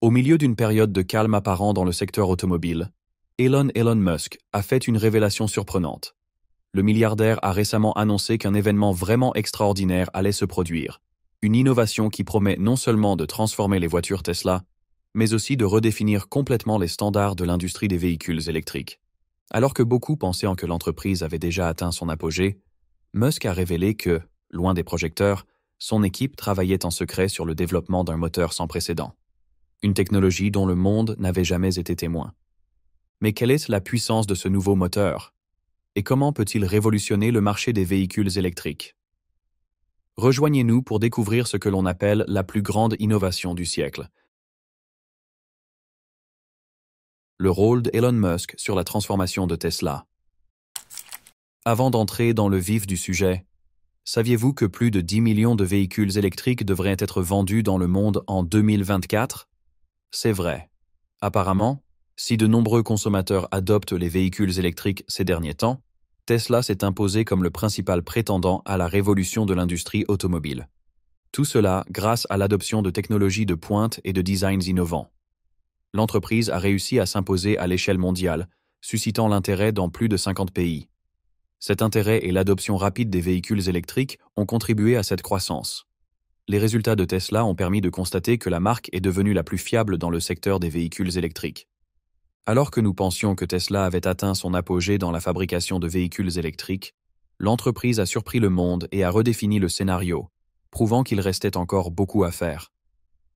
Au milieu d'une période de calme apparent dans le secteur automobile, Elon Musk a fait une révélation surprenante. Le milliardaire a récemment annoncé qu'un événement vraiment extraordinaire allait se produire. Une innovation qui promet non seulement de transformer les voitures Tesla, mais aussi de redéfinir complètement les standards de l'industrie des véhicules électriques. Alors que beaucoup pensaient que l'entreprise avait déjà atteint son apogée, Musk a révélé que, loin des projecteurs, son équipe travaillait en secret sur le développement d'un moteur sans précédent. Une technologie dont le monde n'avait jamais été témoin. Mais quelle est la puissance de ce nouveau moteur? Et comment peut-il révolutionner le marché des véhicules électriques? Rejoignez-nous pour découvrir ce que l'on appelle la plus grande innovation du siècle. Le rôle d'Elon Musk sur la transformation de Tesla. Avant d'entrer dans le vif du sujet, saviez-vous que plus de 10 millions de véhicules électriques devraient être vendus dans le monde en 2024? C'est vrai. Apparemment, si de nombreux consommateurs adoptent les véhicules électriques ces derniers temps, Tesla s'est imposé comme le principal prétendant à la révolution de l'industrie automobile. Tout cela grâce à l'adoption de technologies de pointe et de designs innovants. L'entreprise a réussi à s'imposer à l'échelle mondiale, suscitant l'intérêt dans plus de 50 pays. Cet intérêt et l'adoption rapide des véhicules électriques ont contribué à cette croissance. Les résultats de Tesla ont permis de constater que la marque est devenue la plus fiable dans le secteur des véhicules électriques. Alors que nous pensions que Tesla avait atteint son apogée dans la fabrication de véhicules électriques, l'entreprise a surpris le monde et a redéfini le scénario, prouvant qu'il restait encore beaucoup à faire.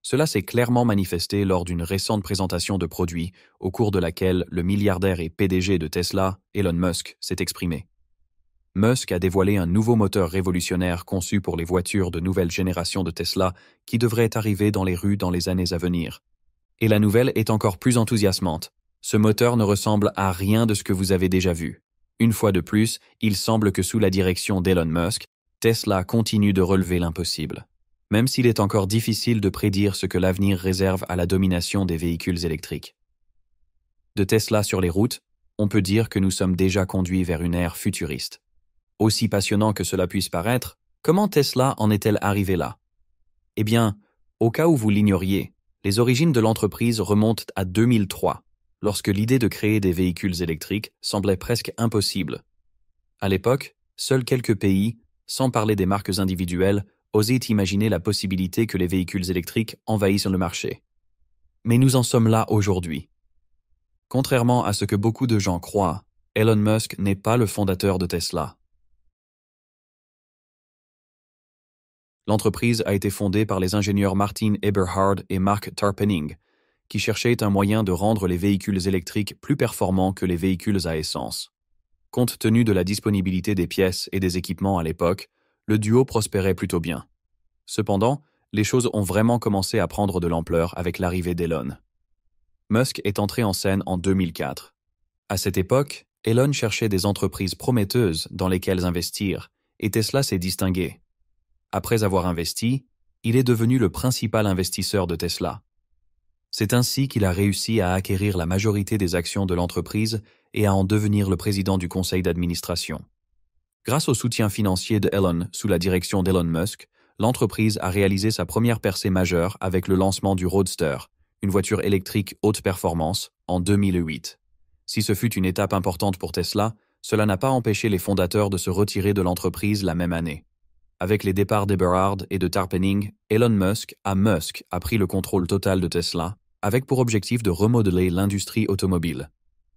Cela s'est clairement manifesté lors d'une récente présentation de produits, au cours de laquelle le milliardaire et PDG de Tesla, Elon Musk, s'est exprimé. Musk a dévoilé un nouveau moteur révolutionnaire conçu pour les voitures de nouvelle génération de Tesla qui devrait arriver dans les rues dans les années à venir. Et la nouvelle est encore plus enthousiasmante. Ce moteur ne ressemble à rien de ce que vous avez déjà vu. Une fois de plus, il semble que sous la direction d'Elon Musk, Tesla continue de relever l'impossible. Même s'il est encore difficile de prédire ce que l'avenir réserve à la domination des véhicules électriques. De Tesla sur les routes, on peut dire que nous sommes déjà conduits vers une ère futuriste. Aussi passionnant que cela puisse paraître, comment Tesla en est-elle arrivée là? Eh bien, au cas où vous l'ignoriez, les origines de l'entreprise remontent à 2003. Lorsque l'idée de créer des véhicules électriques semblait presque impossible. À l'époque, seuls quelques pays, sans parler des marques individuelles, osaient imaginer la possibilité que les véhicules électriques envahissent le marché. Mais nous en sommes là aujourd'hui. Contrairement à ce que beaucoup de gens croient, Elon Musk n'est pas le fondateur de Tesla. L'entreprise a été fondée par les ingénieurs Martin Eberhard et Mark Tarpenning, qui cherchait un moyen de rendre les véhicules électriques plus performants que les véhicules à essence. Compte tenu de la disponibilité des pièces et des équipements à l'époque, le duo prospérait plutôt bien. Cependant, les choses ont vraiment commencé à prendre de l'ampleur avec l'arrivée d'Elon. Musk est entré en scène en 2004. À cette époque, Elon cherchait des entreprises prometteuses dans lesquelles investir, et Tesla s'est distingué. Après avoir investi, il est devenu le principal investisseur de Tesla. C'est ainsi qu'il a réussi à acquérir la majorité des actions de l'entreprise et à en devenir le président du conseil d'administration. Grâce au soutien financier de Elon sous la direction d'Elon Musk, l'entreprise a réalisé sa première percée majeure avec le lancement du Roadster, une voiture électrique haute performance, en 2008. Si ce fut une étape importante pour Tesla, cela n'a pas empêché les fondateurs de se retirer de l'entreprise la même année. Avec les départs d'Eberhard et de Tarpenning, Elon Musk a pris le contrôle total de Tesla, avec pour objectif de remodeler l'industrie automobile.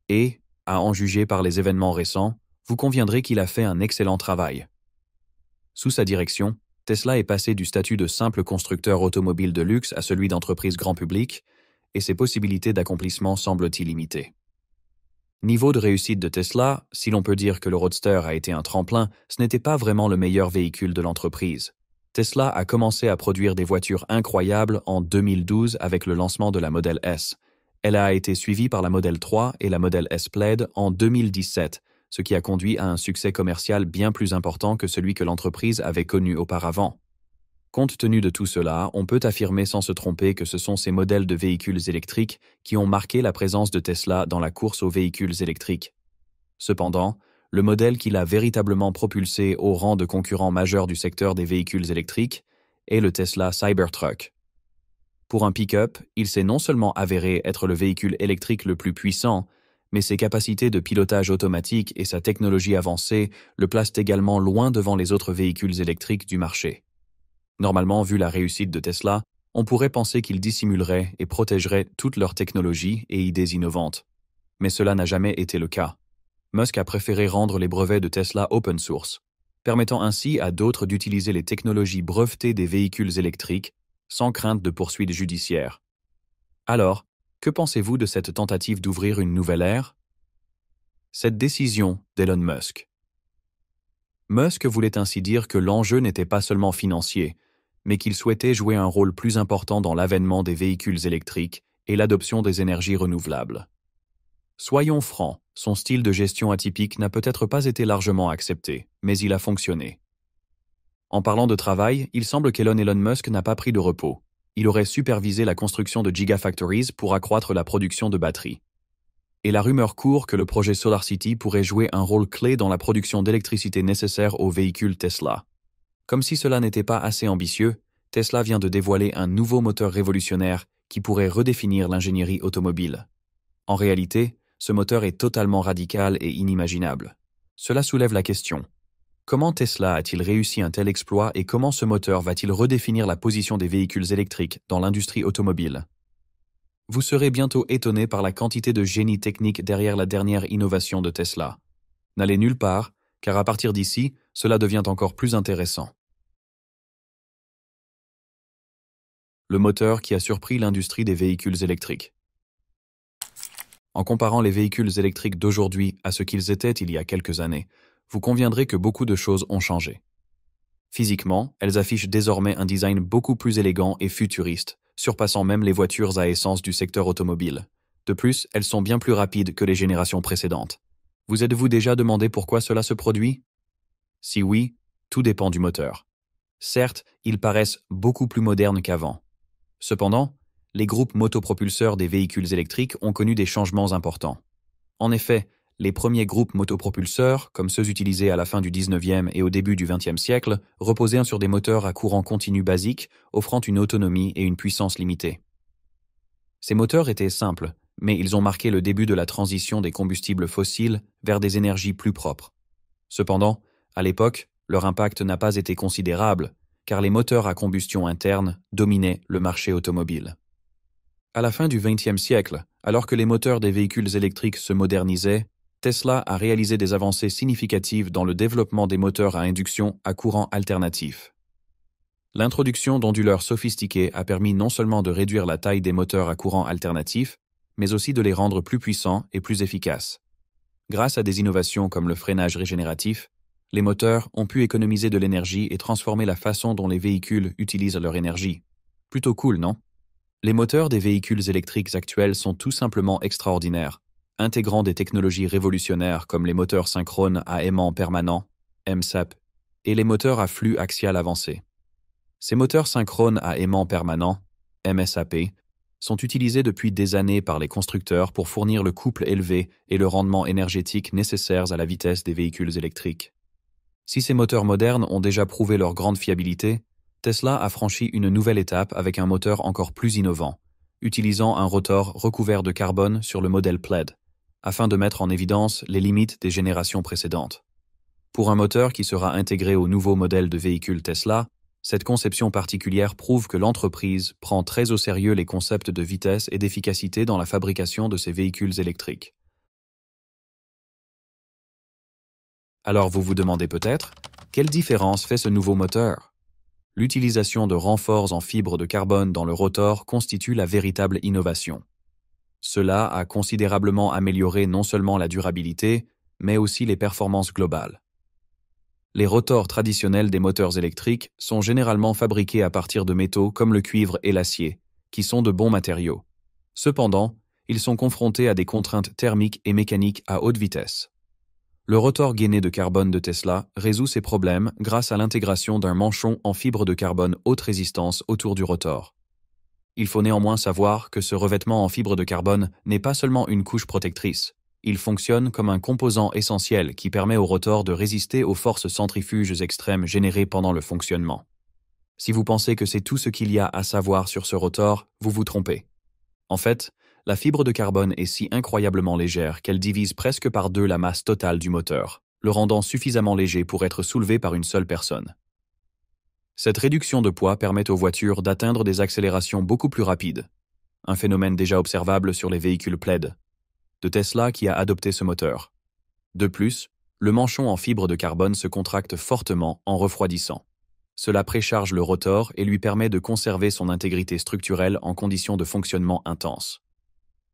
Et, à en juger par les événements récents, vous conviendrez qu'il a fait un excellent travail. Sous sa direction, Tesla est passé du statut de simple constructeur automobile de luxe à celui d'entreprise grand public, et ses possibilités d'accomplissement semblent illimitées. Niveau de réussite de Tesla, si l'on peut dire que le Roadster a été un tremplin, ce n'était pas vraiment le meilleur véhicule de l'entreprise. Tesla a commencé à produire des voitures incroyables en 2012 avec le lancement de la Model S. Elle a été suivie par la Model 3 et la Model S Plaid en 2017, ce qui a conduit à un succès commercial bien plus important que celui que l'entreprise avait connu auparavant. Compte tenu de tout cela, on peut affirmer sans se tromper que ce sont ces modèles de véhicules électriques qui ont marqué la présence de Tesla dans la course aux véhicules électriques. Cependant, le modèle qui l'a véritablement propulsé au rang de concurrent majeur du secteur des véhicules électriques est le Tesla Cybertruck. Pour un pick-up, il s'est non seulement avéré être le véhicule électrique le plus puissant, mais ses capacités de pilotage automatique et sa technologie avancée le placent également loin devant les autres véhicules électriques du marché. Normalement, vu la réussite de Tesla, on pourrait penser qu'ils dissimuleraient et protégeraient toute leur technologie et idées innovantes. Mais cela n'a jamais été le cas. Musk a préféré rendre les brevets de Tesla open source, permettant ainsi à d'autres d'utiliser les technologies brevetées des véhicules électriques sans crainte de poursuites judiciaires. Alors, que pensez-vous de cette tentative d'ouvrir une nouvelle ère? Cette décision d'Elon Musk. Musk voulait ainsi dire que l'enjeu n'était pas seulement financier, mais qu'il souhaitait jouer un rôle plus important dans l'avènement des véhicules électriques et l'adoption des énergies renouvelables. Soyons francs, son style de gestion atypique n'a peut-être pas été largement accepté, mais il a fonctionné. En parlant de travail, il semble qu'Elon Musk n'a pas pris de repos. Il aurait supervisé la construction de gigafactories pour accroître la production de batteries. Et la rumeur court que le projet SolarCity pourrait jouer un rôle clé dans la production d'électricité nécessaire aux véhicules Tesla. Comme si cela n'était pas assez ambitieux, Tesla vient de dévoiler un nouveau moteur révolutionnaire qui pourrait redéfinir l'ingénierie automobile. En réalité, ce moteur est totalement radical et inimaginable. Cela soulève la question. Comment Tesla a-t-il réussi un tel exploit et comment ce moteur va-t-il redéfinir la position des véhicules électriques dans l'industrie automobile? Vous serez bientôt étonné par la quantité de génie technique derrière la dernière innovation de Tesla. N'allez nulle part, car à partir d'ici, cela devient encore plus intéressant. Le moteur qui a surpris l'industrie des véhicules électriques. En comparant les véhicules électriques d'aujourd'hui à ce qu'ils étaient il y a quelques années, vous conviendrez que beaucoup de choses ont changé. Physiquement, elles affichent désormais un design beaucoup plus élégant et futuriste, surpassant même les voitures à essence du secteur automobile. De plus, elles sont bien plus rapides que les générations précédentes. Vous êtes-vous déjà demandé pourquoi cela se produit? Si oui, tout dépend du moteur. Certes, ils paraissent beaucoup plus modernes qu'avant. Cependant, les groupes motopropulseurs des véhicules électriques ont connu des changements importants. En effet, les premiers groupes motopropulseurs, comme ceux utilisés à la fin du 19e et au début du 20e siècle, reposaient sur des moteurs à courant continu basiques, offrant une autonomie et une puissance limitée. Ces moteurs étaient simples, mais ils ont marqué le début de la transition des combustibles fossiles vers des énergies plus propres. Cependant, à l'époque, leur impact n'a pas été considérable, car les moteurs à combustion interne dominaient le marché automobile. À la fin du XXe siècle, alors que les moteurs des véhicules électriques se modernisaient, Tesla a réalisé des avancées significatives dans le développement des moteurs à induction à courant alternatif. L'introduction d'onduleurs sophistiqués a permis non seulement de réduire la taille des moteurs à courant alternatif, mais aussi de les rendre plus puissants et plus efficaces. Grâce à des innovations comme le freinage régénératif, les moteurs ont pu économiser de l'énergie et transformer la façon dont les véhicules utilisent leur énergie. Plutôt cool, non? Les moteurs des véhicules électriques actuels sont tout simplement extraordinaires, intégrant des technologies révolutionnaires comme les moteurs synchrones à aimant permanent, MSAP, et les moteurs à flux axial avancé. Ces moteurs synchrones à aimant permanent, MSAP, sont utilisés depuis des années par les constructeurs pour fournir le couple élevé et le rendement énergétique nécessaires à la vitesse des véhicules électriques. Si ces moteurs modernes ont déjà prouvé leur grande fiabilité, Tesla a franchi une nouvelle étape avec un moteur encore plus innovant, utilisant un rotor recouvert de carbone sur le modèle Plaid, afin de mettre en évidence les limites des générations précédentes. Pour un moteur qui sera intégré au nouveau modèle de véhicule Tesla, cette conception particulière prouve que l'entreprise prend très au sérieux les concepts de vitesse et d'efficacité dans la fabrication de ses véhicules électriques. Alors vous vous demandez peut-être, quelle différence fait ce nouveau moteur? L'utilisation de renforts en fibre de carbone dans le rotor constitue la véritable innovation. Cela a considérablement amélioré non seulement la durabilité, mais aussi les performances globales. Les rotors traditionnels des moteurs électriques sont généralement fabriqués à partir de métaux comme le cuivre et l'acier, qui sont de bons matériaux. Cependant, ils sont confrontés à des contraintes thermiques et mécaniques à haute vitesse. Le rotor gainé de carbone de Tesla résout ces problèmes grâce à l'intégration d'un manchon en fibre de carbone haute résistance autour du rotor. Il faut néanmoins savoir que ce revêtement en fibre de carbone n'est pas seulement une couche protectrice. Il fonctionne comme un composant essentiel qui permet au rotor de résister aux forces centrifuges extrêmes générées pendant le fonctionnement. Si vous pensez que c'est tout ce qu'il y a à savoir sur ce rotor, vous vous trompez. En fait, la fibre de carbone est si incroyablement légère qu'elle divise presque par deux la masse totale du moteur, le rendant suffisamment léger pour être soulevé par une seule personne. Cette réduction de poids permet aux voitures d'atteindre des accélérations beaucoup plus rapides, un phénomène déjà observable sur les véhicules plaid, de Tesla qui a adopté ce moteur. De plus, le manchon en fibre de carbone se contracte fortement en refroidissant. Cela précharge le rotor et lui permet de conserver son intégrité structurelle en conditions de fonctionnement intense.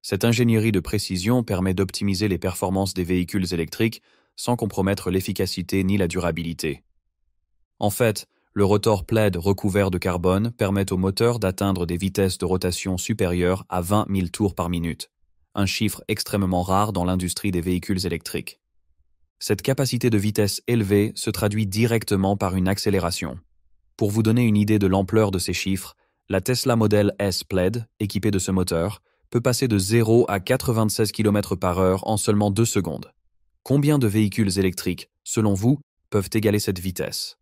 Cette ingénierie de précision permet d'optimiser les performances des véhicules électriques sans compromettre l'efficacité ni la durabilité. En fait, le rotor plaid recouvert de carbone permet au moteur d'atteindre des vitesses de rotation supérieures à 20 000 tours par minute, un chiffre extrêmement rare dans l'industrie des véhicules électriques. Cette capacité de vitesse élevée se traduit directement par une accélération. Pour vous donner une idée de l'ampleur de ces chiffres, la Tesla Model S Plaid, équipée de ce moteur, peut passer de 0 à 96 km/h en seulement 2 secondes. Combien de véhicules électriques, selon vous, peuvent égaler cette vitesse?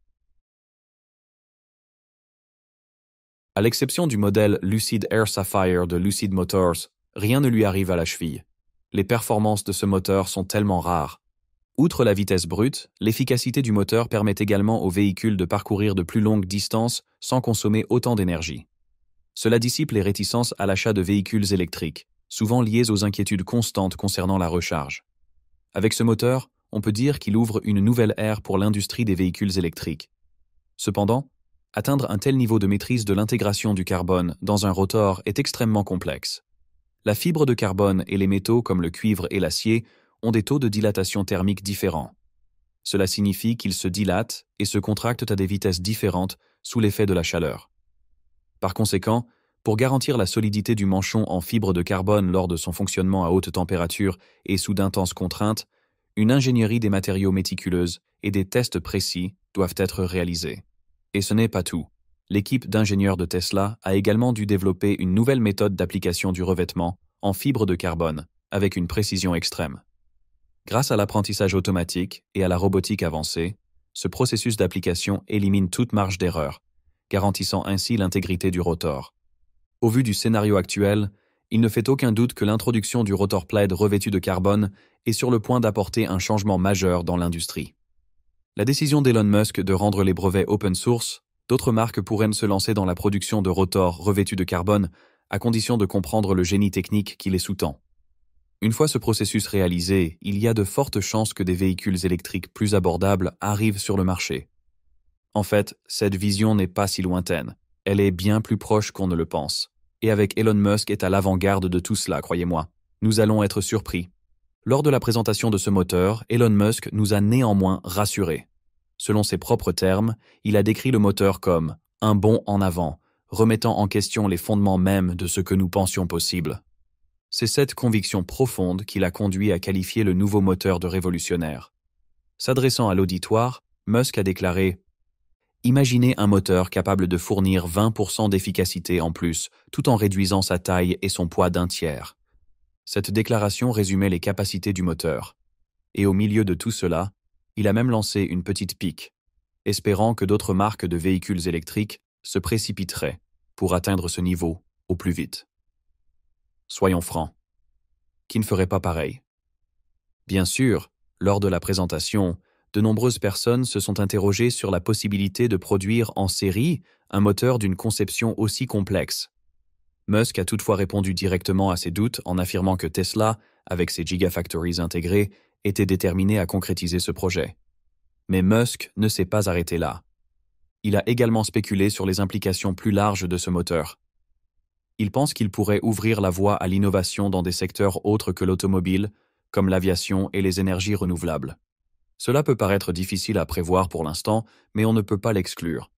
À l'exception du modèle Lucid Air Sapphire de Lucid Motors, rien ne lui arrive à la cheville. Les performances de ce moteur sont tellement rares. Outre la vitesse brute, l'efficacité du moteur permet également aux véhicules de parcourir de plus longues distances sans consommer autant d'énergie. Cela dissipe les réticences à l'achat de véhicules électriques, souvent liées aux inquiétudes constantes concernant la recharge. Avec ce moteur, on peut dire qu'il ouvre une nouvelle ère pour l'industrie des véhicules électriques. Cependant, atteindre un tel niveau de maîtrise de l'intégration du carbone dans un rotor est extrêmement complexe. La fibre de carbone et les métaux comme le cuivre et l'acier ont des taux de dilatation thermique différents. Cela signifie qu'ils se dilatent et se contractent à des vitesses différentes sous l'effet de la chaleur. Par conséquent, pour garantir la solidité du manchon en fibre de carbone lors de son fonctionnement à haute température et sous d'intenses contraintes, une ingénierie des matériaux méticuleuse et des tests précis doivent être réalisés. Et ce n'est pas tout. L'équipe d'ingénieurs de Tesla a également dû développer une nouvelle méthode d'application du revêtement en fibre de carbone, avec une précision extrême. Grâce à l'apprentissage automatique et à la robotique avancée, ce processus d'application élimine toute marge d'erreur, garantissant ainsi l'intégrité du rotor. Au vu du scénario actuel, il ne fait aucun doute que l'introduction du rotor plaid revêtu de carbone est sur le point d'apporter un changement majeur dans l'industrie. La décision d'Elon Musk de rendre les brevets open source, d'autres marques pourraient se lancer dans la production de rotors revêtus de carbone à condition de comprendre le génie technique qui les sous-tend. Une fois ce processus réalisé, il y a de fortes chances que des véhicules électriques plus abordables arrivent sur le marché. En fait, cette vision n'est pas si lointaine. Elle est bien plus proche qu'on ne le pense. Et avec Elon Musk est à l'avant-garde de tout cela, croyez-moi. Nous allons être surpris. Lors de la présentation de ce moteur, Elon Musk nous a néanmoins rassurés. Selon ses propres termes, il a décrit le moteur comme « un bond en avant », remettant en question les fondements mêmes de ce que nous pensions possible. C'est cette conviction profonde qui l'a conduit à qualifier le nouveau moteur de révolutionnaire. S'adressant à l'auditoire, Musk a déclaré « Imaginez un moteur capable de fournir 20% d'efficacité en plus, tout en réduisant sa taille et son poids d'un tiers. » Cette déclaration résumait les capacités du moteur. Et au milieu de tout cela, il a même lancé une petite pique, espérant que d'autres marques de véhicules électriques se précipiteraient pour atteindre ce niveau au plus vite. Soyons francs. Qui ne ferait pas pareil? Bien sûr, lors de la présentation, de nombreuses personnes se sont interrogées sur la possibilité de produire en série un moteur d'une conception aussi complexe. Musk a toutefois répondu directement à ces doutes en affirmant que Tesla, avec ses gigafactories intégrées, était déterminé à concrétiser ce projet. Mais Musk ne s'est pas arrêté là. Il a également spéculé sur les implications plus larges de ce moteur. Il pense qu'il pourrait ouvrir la voie à l'innovation dans des secteurs autres que l'automobile, comme l'aviation et les énergies renouvelables. Cela peut paraître difficile à prévoir pour l'instant, mais on ne peut pas l'exclure.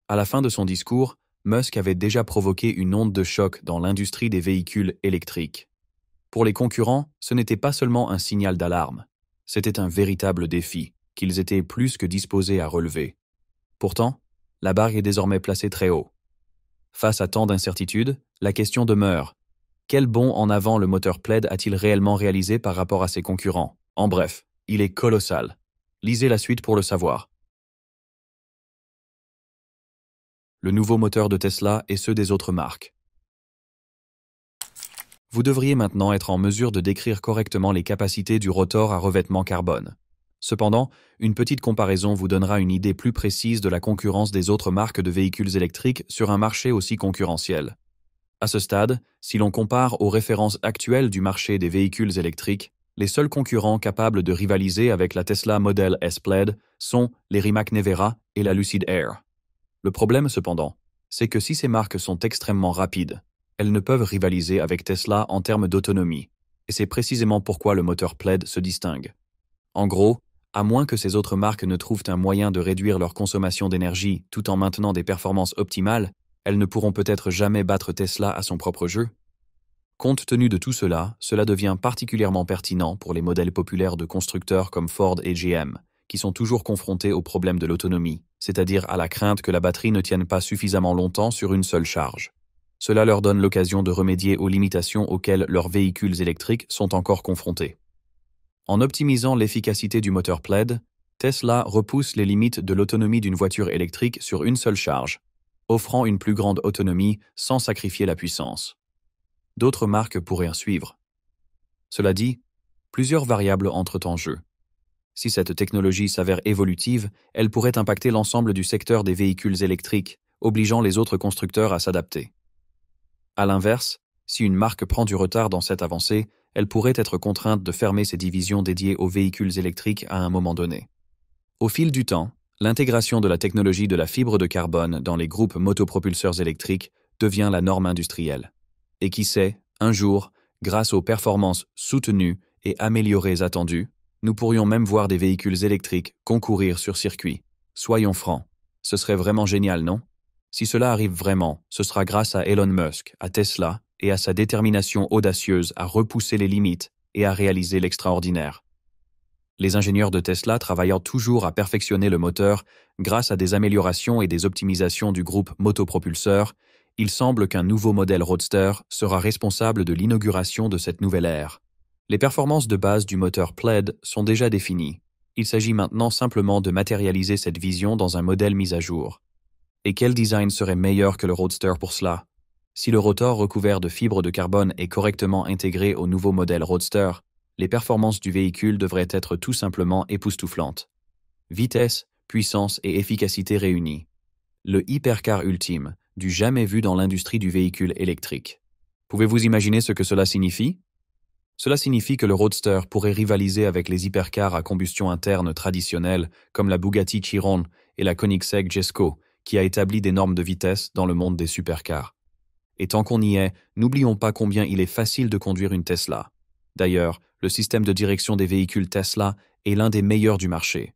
À la fin de son discours, Musk avait déjà provoqué une onde de choc dans l'industrie des véhicules électriques. Pour les concurrents, ce n'était pas seulement un signal d'alarme, c'était un véritable défi, qu'ils étaient plus que disposés à relever. Pourtant, la barre est désormais placée très haut. Face à tant d'incertitudes, la question demeure. Quel bond en avant le moteur plaid a-t-il réellement réalisé par rapport à ses concurrents? En bref, il est colossal. Lisez la suite pour le savoir. le nouveau moteur de Tesla et ceux des autres marques. Vous devriez maintenant être en mesure de décrire correctement les capacités du rotor à revêtement carbone. Cependant, une petite comparaison vous donnera une idée plus précise de la concurrence des autres marques de véhicules électriques sur un marché aussi concurrentiel. À ce stade, si l'on compare aux références actuelles du marché des véhicules électriques, les seuls concurrents capables de rivaliser avec la Tesla Model S Plaid sont les Rimac Nevera et la Lucid Air. Le problème cependant, c'est que si ces marques sont extrêmement rapides, elles ne peuvent rivaliser avec Tesla en termes d'autonomie, et c'est précisément pourquoi le moteur Plaid se distingue. En gros, à moins que ces autres marques ne trouvent un moyen de réduire leur consommation d'énergie tout en maintenant des performances optimales, elles ne pourront peut-être jamais battre Tesla à son propre jeu. Compte tenu de tout cela, cela devient particulièrement pertinent pour les modèles populaires de constructeurs comme Ford et GM, qui sont toujours confrontés au problème de l'autonomie, c'est-à-dire à la crainte que la batterie ne tienne pas suffisamment longtemps sur une seule charge. Cela leur donne l'occasion de remédier aux limitations auxquelles leurs véhicules électriques sont encore confrontés. En optimisant l'efficacité du moteur Plaid, Tesla repousse les limites de l'autonomie d'une voiture électrique sur une seule charge, offrant une plus grande autonomie sans sacrifier la puissance. D'autres marques pourraient en suivre. Cela dit, plusieurs variables entrent en jeu. Si cette technologie s'avère évolutive, elle pourrait impacter l'ensemble du secteur des véhicules électriques, obligeant les autres constructeurs à s'adapter. À l'inverse, si une marque prend du retard dans cette avancée, elle pourrait être contrainte de fermer ses divisions dédiées aux véhicules électriques à un moment donné. Au fil du temps, l'intégration de la technologie de la fibre de carbone dans les groupes motopropulseurs électriques devient la norme industrielle. Et qui sait, un jour, grâce aux performances soutenues et améliorées attendues, nous pourrions même voir des véhicules électriques concourir sur circuit. Soyons francs, ce serait vraiment génial, non? Si cela arrive vraiment, ce sera grâce à Elon Musk, à Tesla et à sa détermination audacieuse à repousser les limites et à réaliser l'extraordinaire. Les ingénieurs de Tesla travaillant toujours à perfectionner le moteur grâce à des améliorations et des optimisations du groupe motopropulseur, il semble qu'un nouveau modèle Roadster sera responsable de l'inauguration de cette nouvelle ère. Les performances de base du moteur Plaid sont déjà définies. Il s'agit maintenant simplement de matérialiser cette vision dans un modèle mis à jour. Et quel design serait meilleur que le Roadster pour cela? Si le rotor recouvert de fibres de carbone est correctement intégré au nouveau modèle Roadster, les performances du véhicule devraient être tout simplement époustouflantes. Vitesse, puissance et efficacité réunies. Le hypercar ultime, du jamais vu dans l'industrie du véhicule électrique. Pouvez-vous imaginer ce que cela signifie? Cela signifie que le Roadster pourrait rivaliser avec les hypercars à combustion interne traditionnels comme la Bugatti Chiron et la Koenigsegg Jesko, qui a établi des normes de vitesse dans le monde des supercars. Et tant qu'on y est, n'oublions pas combien il est facile de conduire une Tesla. D'ailleurs, le système de direction des véhicules Tesla est l'un des meilleurs du marché.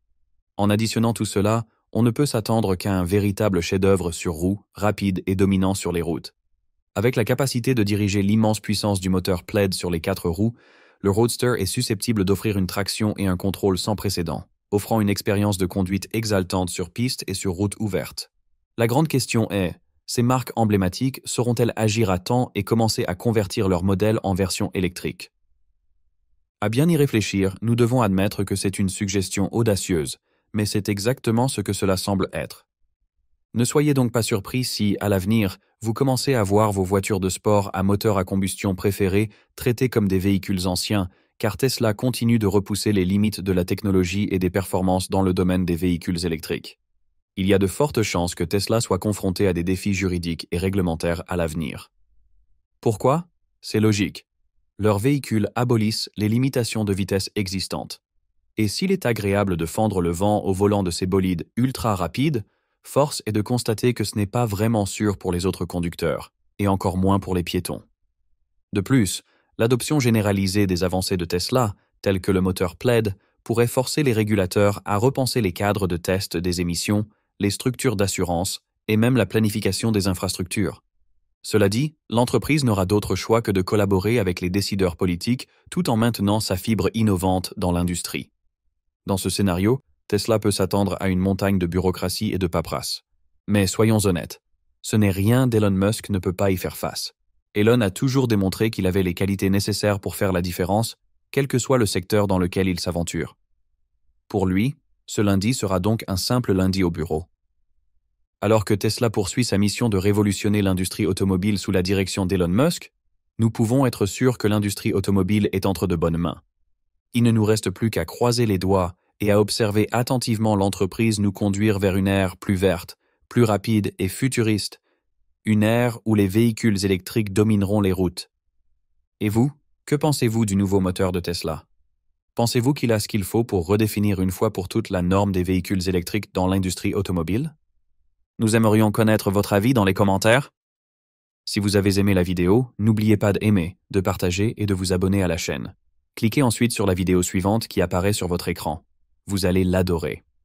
En additionnant tout cela, on ne peut s'attendre qu'à un véritable chef-d'œuvre sur roues, rapide et dominant sur les routes. Avec la capacité de diriger l'immense puissance du moteur Plaid sur les 4 roues, le Roadster est susceptible d'offrir une traction et un contrôle sans précédent, offrant une expérience de conduite exaltante sur piste et sur route ouverte. La grande question est, ces marques emblématiques sauront-elles agir à temps et commencer à convertir leur modèle en version électrique? À bien y réfléchir, nous devons admettre que c'est une suggestion audacieuse, mais c'est exactement ce que cela semble être. Ne soyez donc pas surpris si, à l'avenir, vous commencez à voir vos voitures de sport à moteur à combustion préférées traitées comme des véhicules anciens, car Tesla continue de repousser les limites de la technologie et des performances dans le domaine des véhicules électriques. Il y a de fortes chances que Tesla soit confronté à des défis juridiques et réglementaires à l'avenir. Pourquoi? C'est logique. Leurs véhicules abolissent les limitations de vitesse existantes. Et s'il est agréable de fendre le vent au volant de ces bolides ultra rapides, force est de constater que ce n'est pas vraiment sûr pour les autres conducteurs, et encore moins pour les piétons. De plus, l'adoption généralisée des avancées de Tesla, telles que le moteur Plaid, pourrait forcer les régulateurs à repenser les cadres de test des émissions, les structures d'assurance et même la planification des infrastructures. Cela dit, l'entreprise n'aura d'autre choix que de collaborer avec les décideurs politiques tout en maintenant sa fibre innovante dans l'industrie. Dans ce scénario, Tesla peut s'attendre à une montagne de bureaucratie et de paperasse. Mais soyons honnêtes, ce n'est rien d'Elon Musk ne peut pas y faire face. Elon a toujours démontré qu'il avait les qualités nécessaires pour faire la différence, quel que soit le secteur dans lequel il s'aventure. Pour lui, ce lundi sera donc un simple lundi au bureau. Alors que Tesla poursuit sa mission de révolutionner l'industrie automobile sous la direction d'Elon Musk, nous pouvons être sûrs que l'industrie automobile est entre de bonnes mains. Il ne nous reste plus qu'à croiser les doigts et à observer attentivement l'entreprise nous conduire vers une ère plus verte, plus rapide et futuriste, une ère où les véhicules électriques domineront les routes. Et vous, que pensez-vous du nouveau moteur de Tesla? Pensez-vous qu'il a ce qu'il faut pour redéfinir une fois pour toutes la norme des véhicules électriques dans l'industrie automobile? Nous aimerions connaître votre avis dans les commentaires. Si vous avez aimé la vidéo, n'oubliez pas d'aimer, de partager et de vous abonner à la chaîne. Cliquez ensuite sur la vidéo suivante qui apparaît sur votre écran. Vous allez l'adorer.